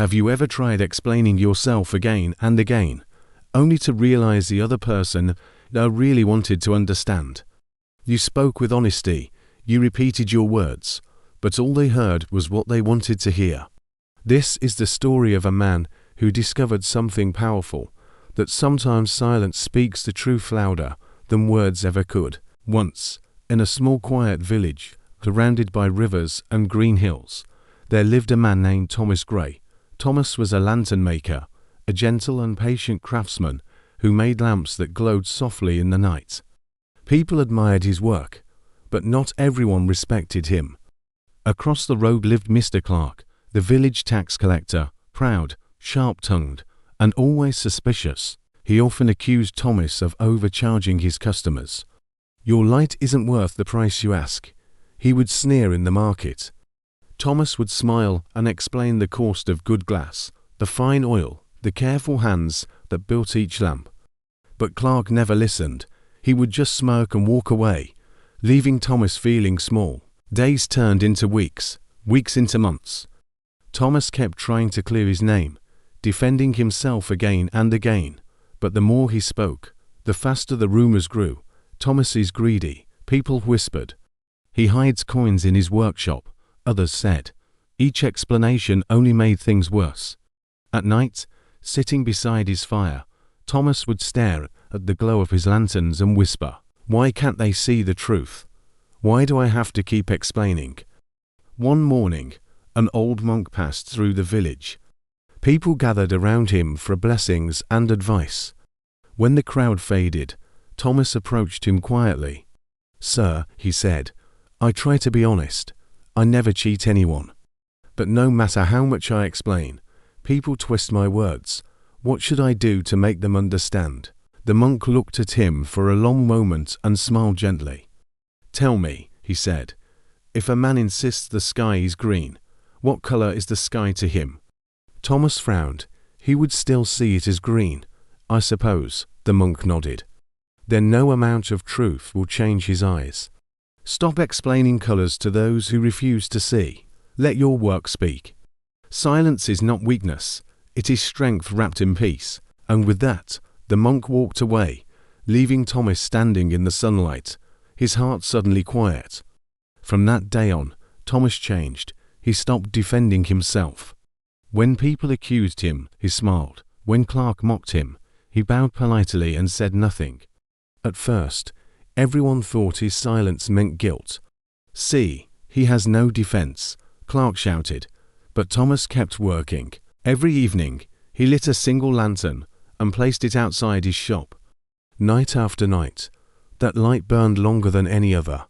Have you ever tried explaining yourself again and again, only to realize the other person really wanted to understand? You spoke with honesty, you repeated your words, but all they heard was what they wanted to hear. This is the story of a man who discovered something powerful, that sometimes silence speaks the truth louder than words ever could. Once, in a small quiet village, surrounded by rivers and green hills, there lived a man named Thomas Gray. Thomas was a lantern maker, a gentle and patient craftsman who made lamps that glowed softly in the night. People admired his work, but not everyone respected him. Across the road lived Mr. Clark, the village tax collector, proud, sharp-tongued, and always suspicious. He often accused Thomas of overcharging his customers. "Your light isn't worth the price you ask," he would sneer in the market. Thomas would smile and explain the cost of good glass, the fine oil, the careful hands that built each lamp. But Clark never listened. He would just smirk and walk away, leaving Thomas feeling small. Days turned into weeks, weeks into months. Thomas kept trying to clear his name, defending himself again and again, but the more he spoke, the faster the rumors grew. "Thomas is greedy," people whispered. "He hides coins in his workshop," others said. Each explanation only made things worse. At night, sitting beside his fire, Thomas would stare at the glow of his lanterns and whisper, "Why can't they see the truth? Why do I have to keep explaining?" One morning, an old monk passed through the village. People gathered around him for blessings and advice. When the crowd faded, Thomas approached him quietly. "Sir," he said, "I try to be honest. I never cheat anyone. But no matter how much I explain, people twist my words. What should I do to make them understand?" The monk looked at him for a long moment and smiled gently. "Tell me," he said, "if a man insists the sky is green, what color is the sky to him?" Thomas frowned. He would still see it as green, I suppose. The monk nodded. "Then no amount of truth will change his eyes. Stop explaining colors to those who refuse to see. Let your work speak. Silence is not weakness, it is strength wrapped in peace." And with that, the monk walked away, leaving Thomas standing in the sunlight, his heart suddenly quiet. From that day on, Thomas changed. He stopped defending himself. When people accused him, he smiled. When Clark mocked him, he bowed politely and said nothing. At first, everyone thought his silence meant guilt. "See, he has no defense," Clark shouted. But Thomas kept working. Every evening, he lit a single lantern and placed it outside his shop. Night after night, that light burned longer than any other.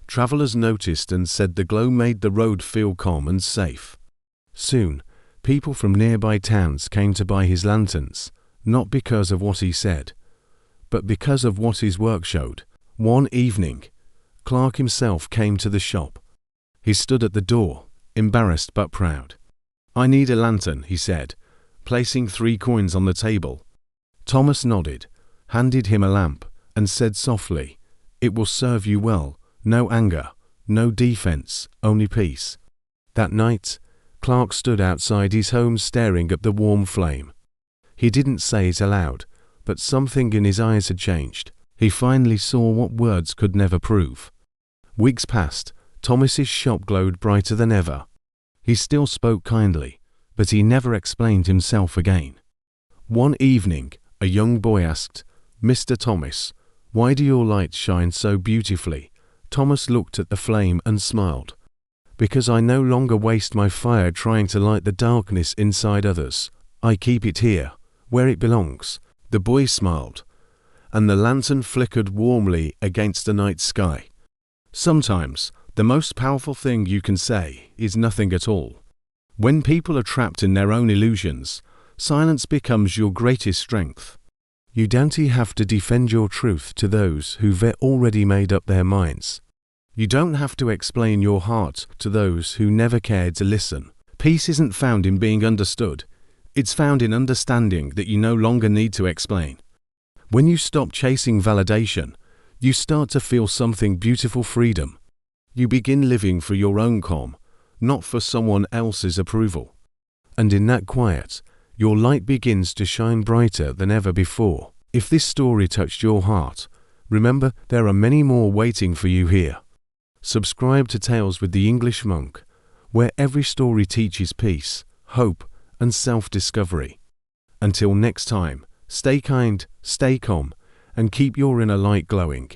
Travelers noticed and said the glow made the road feel calm and safe. Soon, people from nearby towns came to buy his lanterns, not because of what he said, but because of what his work showed. One evening, Clark himself came to the shop. He stood at the door, embarrassed but proud. "I need a lantern," he said, placing 3 coins on the table. Thomas nodded, handed him a lamp, and said softly, "It will serve you well. No anger, no defense, only peace." That night, Clark stood outside his home staring at the warm flame. He didn't say it aloud, but something in his eyes had changed. He finally saw what words could never prove. Weeks passed. Thomas's shop glowed brighter than ever. He still spoke kindly, but he never explained himself again. One evening, a young boy asked, "Mr. Thomas, why do your lights shine so beautifully?" Thomas looked at the flame and smiled. "Because I no longer waste my fire trying to light the darkness inside others. I keep it here, where it belongs." The boy smiled, and the lantern flickered warmly against the night sky. Sometimes, the most powerful thing you can say is nothing at all. When people are trapped in their own illusions, silence becomes your greatest strength. You don't have to defend your truth to those who've already made up their minds. You don't have to explain your heart to those who never cared to listen. Peace isn't found in being understood. It's found in understanding that you no longer need to explain. When you stop chasing validation, you start to feel something beautiful: freedom. You begin living for your own calm, not for someone else's approval. And in that quiet, your light begins to shine brighter than ever before. If this story touched your heart, remember there are many more waiting for you here. Subscribe to Tales with the English Monk, where every story teaches peace, hope, and self-discovery. Until next time, stay kind, stay calm, and keep your inner light glowing.